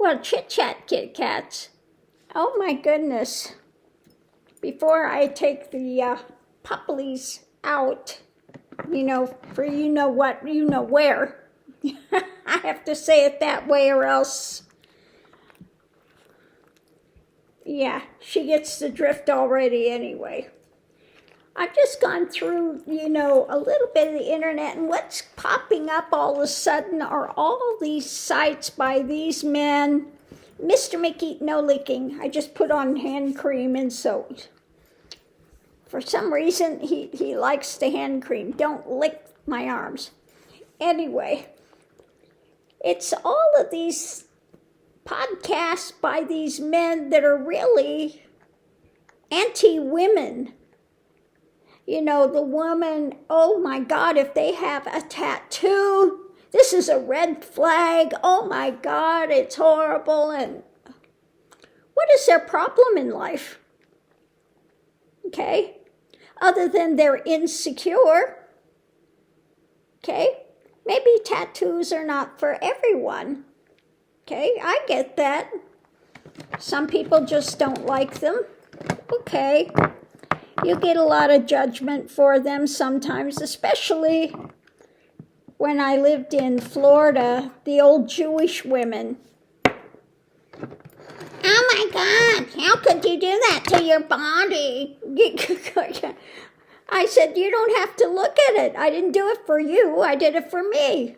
Well, chit-chat, Kit Kats. Oh my goodness. Before I take the puppies out, for you know what, you know where. I have to say it that way or else, yeah, she gets the drift already anyway. I've just gone through, a little bit of the internet, and what's popping up all of a sudden are all these sites by these men. Mr. Mickey, no leaking. I just put on hand cream and soap. For some reason, he likes the hand cream. Don't lick my arms. Anyway, it's all of these podcasts by these men that are really anti-women. The woman, oh my God, if they have a tattoo, this is a red flag. Oh my God, it's horrible. And what is their problem in life? Okay? Other than they're insecure. Okay? Maybe tattoos are not for everyone. Okay? I get that. Some people just don't like them. Okay. You get a lot of judgment for them sometimes, especially when I lived in Florida, the old Jewish women. Oh my God, how could you do that to your body? I said, you don't have to look at it. I didn't do it for you. I did it for me.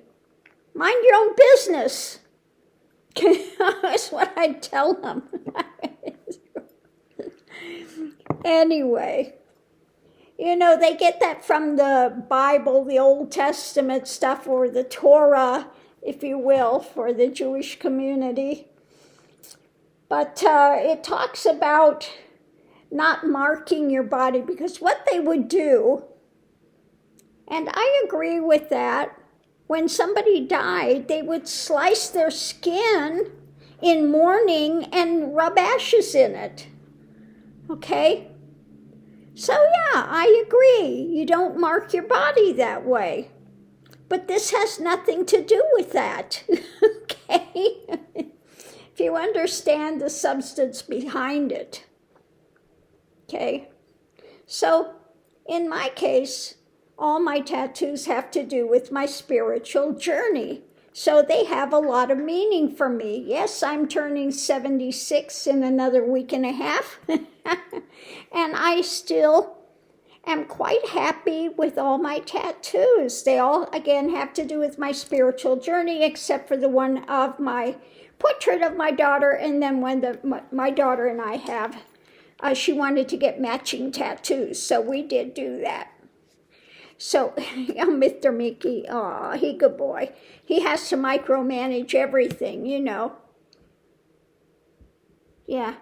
Mind your own business. That's what I tell them. Anyway, they get that from the Bible, the Old Testament stuff, or the Torah, if you will, for the Jewish community. But it talks about not marking your body, because what they would do, and I agree with that, when somebody died, they would slice their skin in mourning and rub ashes in it. Okay? So yeah, I agree. You don't mark your body that way. But this has nothing to do with that. Okay? If you understand the substance behind it. Okay? So, in my case, all my tattoos have to do with my spiritual journey. So they have a lot of meaning for me. Yes, I'm turning 76 in another week and a half. And I still am quite happy with all my tattoos. They all, again, have to do with my spiritual journey, except for the one of my portrait of my daughter, and then when my daughter and I have, she wanted to get matching tattoos, so we did do that. So, Mr. Mickey, he good boy. He has to micromanage everything, Yeah.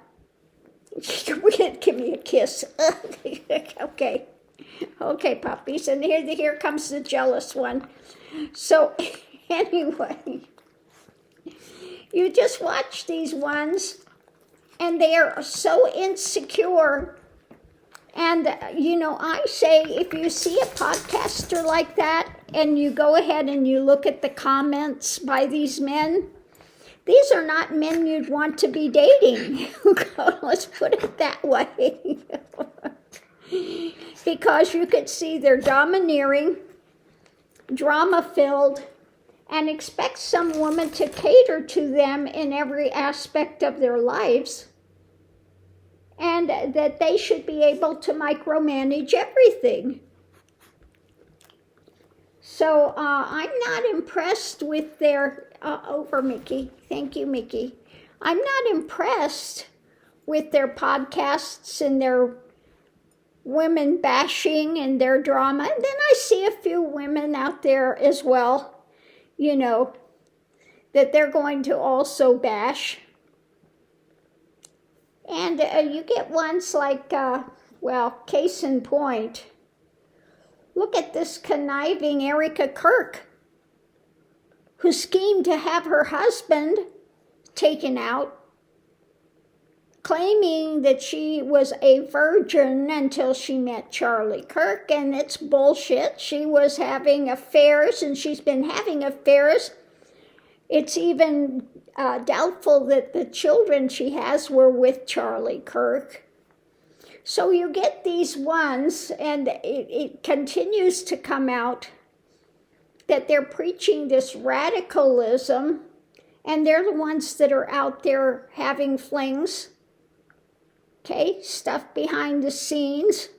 Give me a kiss. Okay. Okay, puppies. And here comes the jealous one. So, anyway, you just watch these ones, and they are so insecure. And, I say, if you see a podcaster like that, and you go ahead and you look at the comments by these men, these are not men you'd want to be dating. Let's put it that way. Because you could see they're domineering, drama-filled, and expect some woman to cater to them in every aspect of their lives, and that they should be able to micromanage everything. So I'm not impressed with their, over Mickey, thank you Mickey. I'm not impressed with their podcasts and their women bashing and their drama. And then I see a few women out there as well, that they're going to also bash. And you get ones like, case in point, look at this conniving Erica Kirk, who schemed to have her husband taken out, claiming that she was a virgin until she met Charlie Kirk, and it's bullshit. She was having affairs, and she's been having affairs. It's even doubtful that the children she has were with Charlie Kirk. So you get these ones, and it continues to come out that they're preaching this radicalism, and they're the ones that are out there having flings, okay, stuff behind the scenes.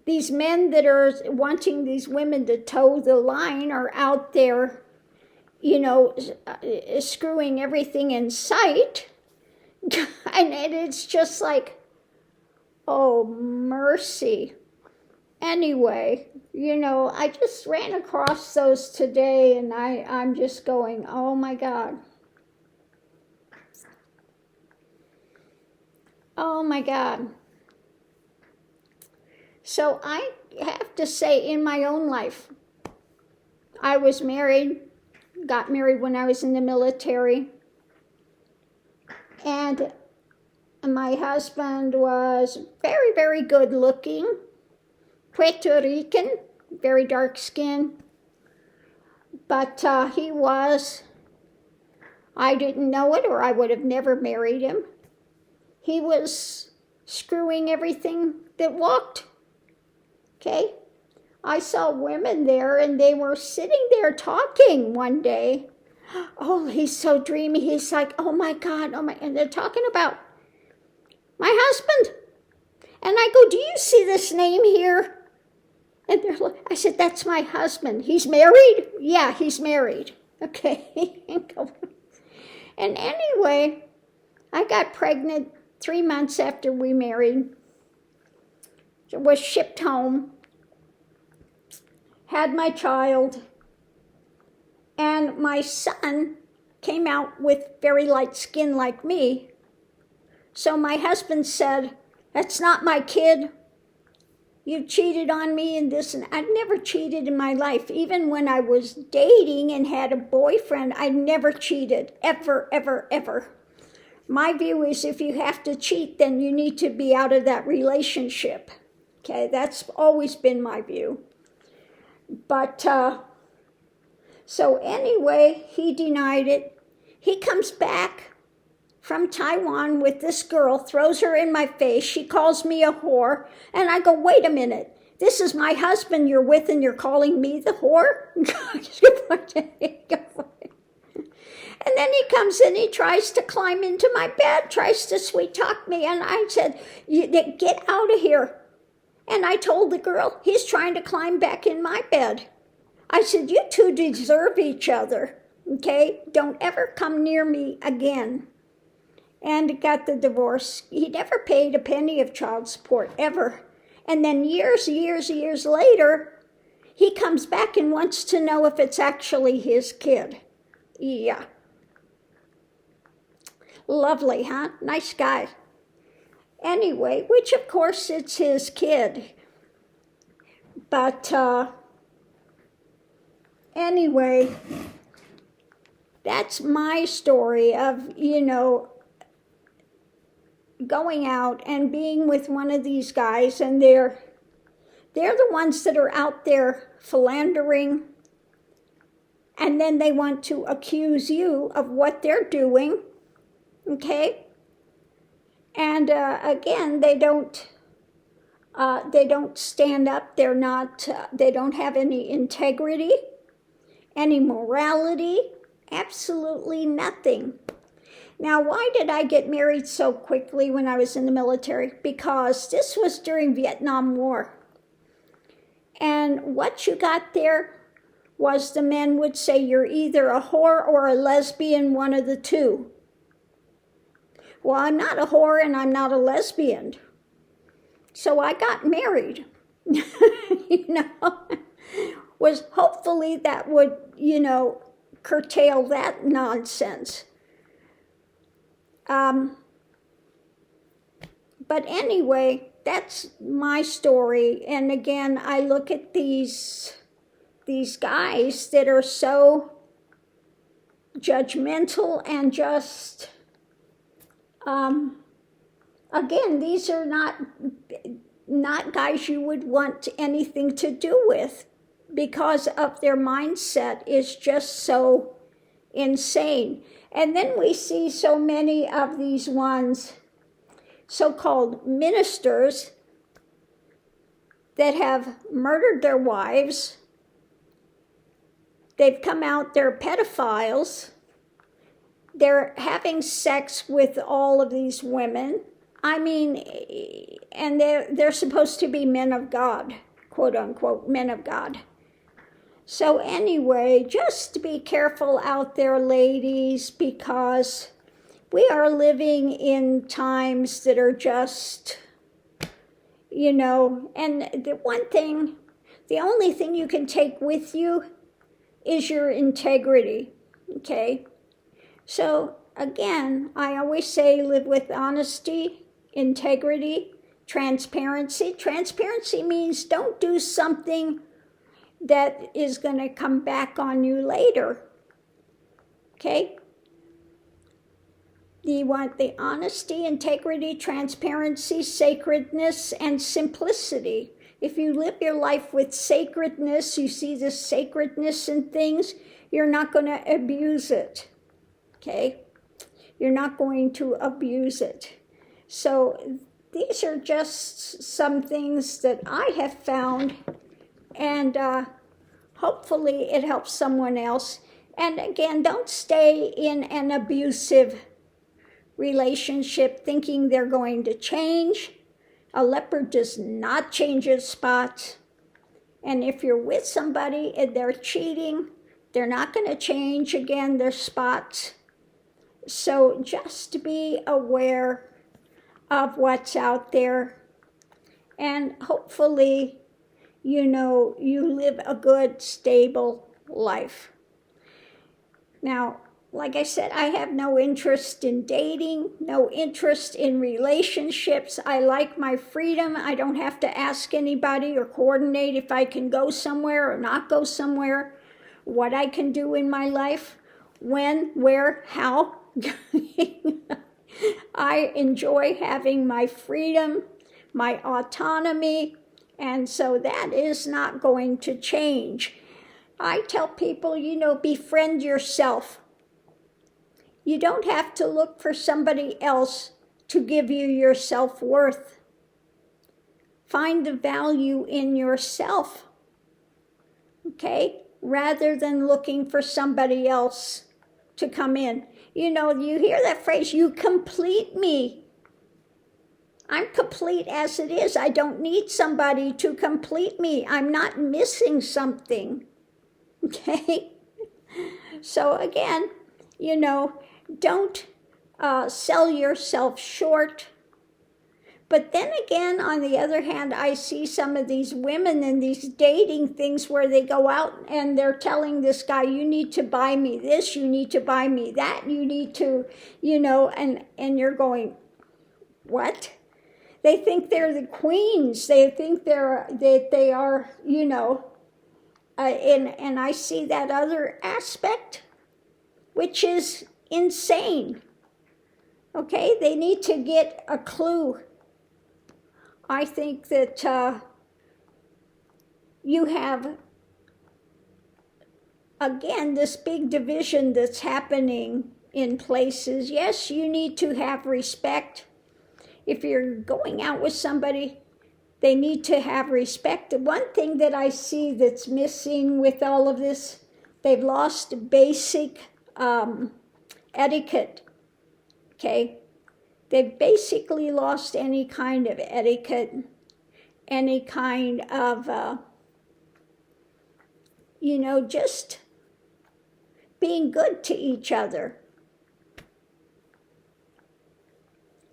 These men that are wanting these women to toe the line are out there, screwing everything in sight. And it's just like, oh, mercy. Anyway, I just ran across those today, and I'm just going, oh my God. Oh my God. So I have to say, in my own life, I was married, got married when I was in the military, and my husband was very, very good looking, Puerto Rican, very dark skin, but I didn't know it, or I would have never married him. He was screwing everything that walked. Okay, I saw women there, and they were sitting there talking one day. Oh, he's so dreamy. He's like, oh my God, and they're talking about my husband. And I go, do you see this name here? And I said, that's my husband. He's married? Yeah, he's married. Okay. And anyway, I got pregnant 3 months after we married. Was shipped home, had my child, and my son came out with very light skin like me. So my husband said, that's not my kid. You cheated on me and this, and I've never cheated in my life. Even when I was dating and had a boyfriend, I never cheated, ever, ever, ever. My view is if you have to cheat, then you need to be out of that relationship. Okay, that's always been my view. But, so anyway, he denied it. He comes back from Taiwan with this girl, throws her in my face. She calls me a whore. And I go, wait a minute. This is my husband you're with, and you're calling me the whore? And then he comes in, he tries to climb into my bed, tries to sweet talk me. And I said, get out of here. And I told the girl, he's trying to climb back in my bed. I said, you two deserve each other, okay? Don't ever come near me again. And got the divorce. He never paid a penny of child support, ever. And then years later, he comes back and wants to know if it's actually his kid. Yeah. Lovely, huh? Nice guy. Anyway, which of course it's his kid. But anyway, that's my story of, going out and being with one of these guys, and they're the ones that are out there philandering, and then they want to accuse you of what they're doing, okay? And again, they don't stand up. They don't have any integrity, any morality, absolutely nothing. Now, why did I get married so quickly when I was in the military? Because this was during Vietnam War. And what you got there was the men would say you're either a whore or a lesbian, one of the two. Well, I'm not a whore and I'm not a lesbian. So I got married, was hopefully that would, curtail that nonsense. But anyway, that's my story. And again, I look at these guys that are so judgmental and just, again, these are not guys you would want anything to do with because of their mindset is just so insane. And then we see so many of these ones, so-called ministers, that have murdered their wives. They've come out, they're pedophiles. They're having sex with all of these women. I mean, and they're supposed to be men of God, quote unquote, men of God. So anyway, just be careful out there, ladies, because we are living in times that are just, you know, and the only thing you can take with you is your integrity, okay? So again, I always say live with honesty, integrity, transparency. Transparency means don't do something that is going to come back on you later, okay? You want the honesty, integrity, transparency, sacredness, and simplicity. If you live your life with sacredness, you see the sacredness in things, you're not going to abuse it, okay? You're not going to abuse it. So these are just some things that I have found, and hopefully it helps someone else. And again, don't stay in an abusive relationship thinking they're going to change. A leopard does not change its spots. And if you're with somebody and they're cheating, they're not going to change again their spots. So just be aware of what's out there, and hopefully, you know, you live a good, stable life. Now, like I said, I have no interest in dating, no interest in relationships. I like my freedom. I don't have to ask anybody or coordinate if I can go somewhere or not go somewhere, what I can do in my life, when, where, how. I enjoy having my freedom, my autonomy, and so that is not going to change. I tell people, you know, befriend yourself. You don't have to look for somebody else to give you your self-worth. Find the value in yourself, okay? Rather than looking for somebody else to come in. You know, you hear that phrase, you complete me. I'm complete as it is. I don't need somebody to complete me. I'm not missing something, okay? So again, you know, don't sell yourself short. But then again, on the other hand, I see some of these women in these dating things where they go out and they're telling this guy, you need to buy me this, you need to buy me that, you need to, you know, and you're going, what? They think they're the queens. They think they are, you know, and I see that other aspect, which is insane. Okay, they need to get a clue. I think that you have, again, this big division that's happening in places. Yes, you need to have respect. If you're going out with somebody, they need to have respect. One thing that I see that's missing with all of this, they've lost basic etiquette, okay? They've basically lost any kind of etiquette, any kind of, you know, just being good to each other.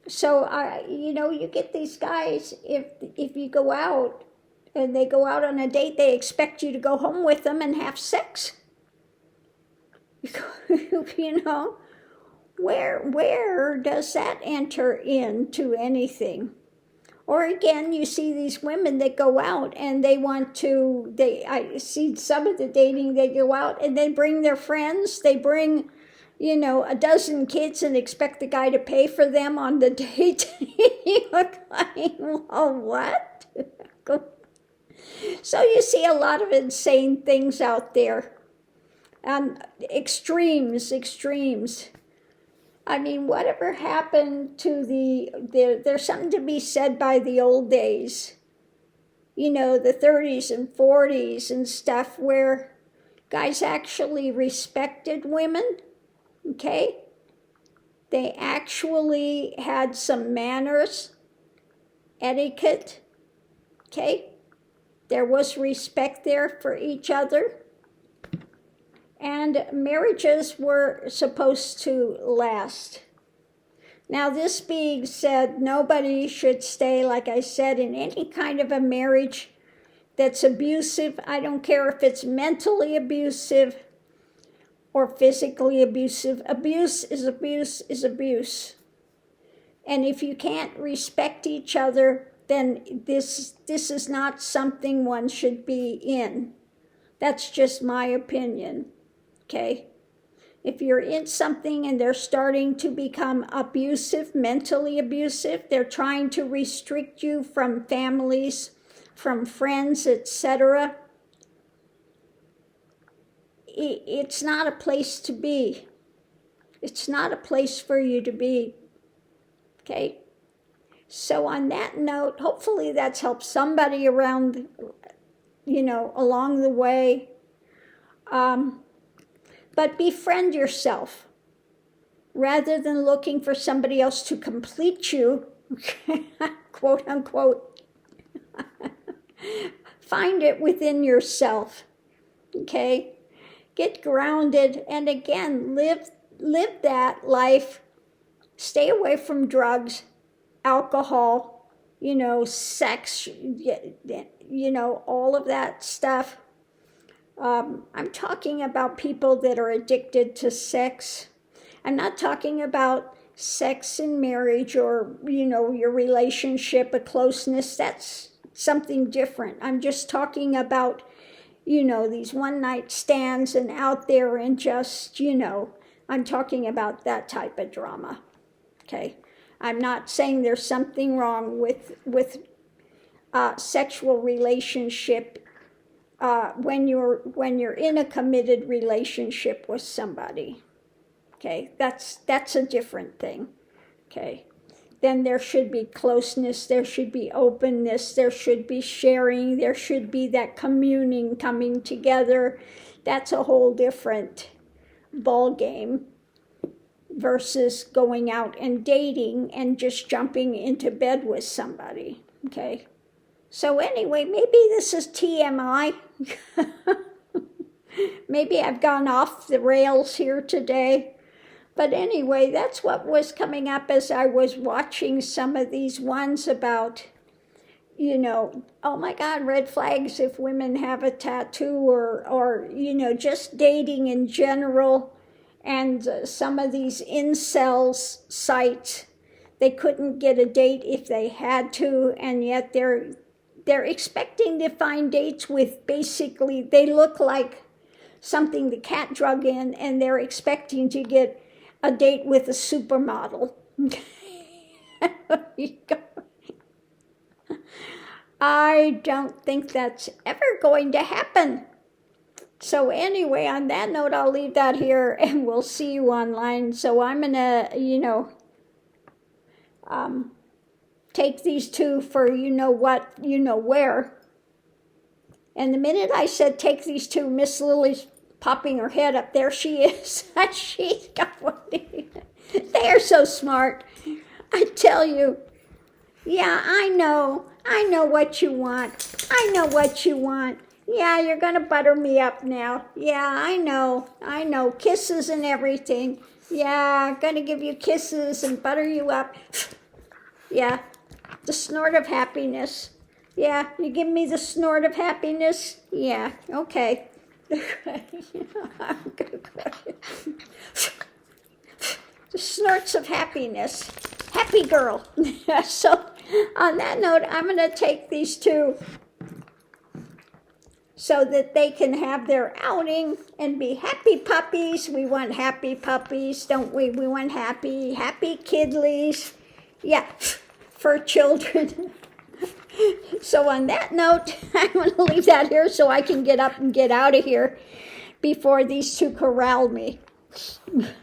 So, you know, you get these guys, if you go out and they go out on a date, they expect you to go home with them and have sex. You know? Where does that enter into anything? Or again, you see these women that go out and they want to, I see some of the dating, they go out and they bring their friends, they bring, you know, a dozen kids and expect the guy to pay for them on the date. You're like, well, what? So you see a lot of insane things out there. Extremes. I mean, whatever happened to there's something to be said by the old days. You know, the 30s and 40s and stuff, where guys actually respected women, okay? They actually had some manners, etiquette, okay? There was respect there for each other. And marriages were supposed to last. Now, this being said, nobody should stay, like I said, in any kind of a marriage that's abusive. I don't care if it's mentally abusive or physically abusive. Abuse is abuse is abuse. And if you can't respect each other, then this is not something one should be in. That's just my opinion, okay? If you're in something and they're starting to become abusive, mentally abusive, they're trying to restrict you from families, from friends, etc., it's not a place to be. It's not a place for you to be, okay? So on that note, hopefully that's helped somebody around, along the way. But befriend yourself rather than looking for somebody else to complete you, quote unquote. Find it within yourself, okay? Get grounded, and again, live that life. Stay away from drugs, alcohol, sex, all of that stuff. I'm talking about people that are addicted to sex. I'm not talking about sex in marriage or, your relationship, a closeness. That's something different. I'm just talking about, these one-night stands and out there and just, I'm talking about that type of drama, okay? I'm not saying there's something wrong with sexual relationship when you're in a committed relationship with somebody, okay? That's a different thing, okay? Then there should be closeness, there should be openness, there should be sharing, there should be that communing, coming together. That's a whole different ball game versus going out and dating and just jumping into bed with somebody, okay? So anyway, maybe this is TMI. Maybe I've gone off the rails here today. But anyway, that's what was coming up as I was watching some of these ones about, oh my God, red flags if women have a tattoo or just dating in general. And some of these incels sites, they couldn't get a date if they had to, and yet they're expecting to find dates with basically, they look like something the cat drug in, and they're expecting to get a date with a supermodel. I don't think that's ever going to happen. So anyway, on that note, I'll leave that here, and we'll see you online. So I'm going to, take these two for what, where. And the minute I said take these two, Miss Lily's popping her head up. There she is. She's got one. They are so smart. I tell you. Yeah, I know what you want. I know what you want. Yeah, you're going to butter me up now. Yeah, I know. Kisses and everything. Yeah, I'm going to give you kisses and butter you up. Yeah, the snort of happiness. Yeah, you give me the snort of happiness? Yeah, okay. The snorts of happiness. Happy girl. So, on that note, I'm going to take these two so that they can have their outing and be happy puppies. We want happy puppies, don't we? We want happy kidleys. Yeah, for children. So on that note, I'm going to leave that here so I can get up and get out of here before these two corral me.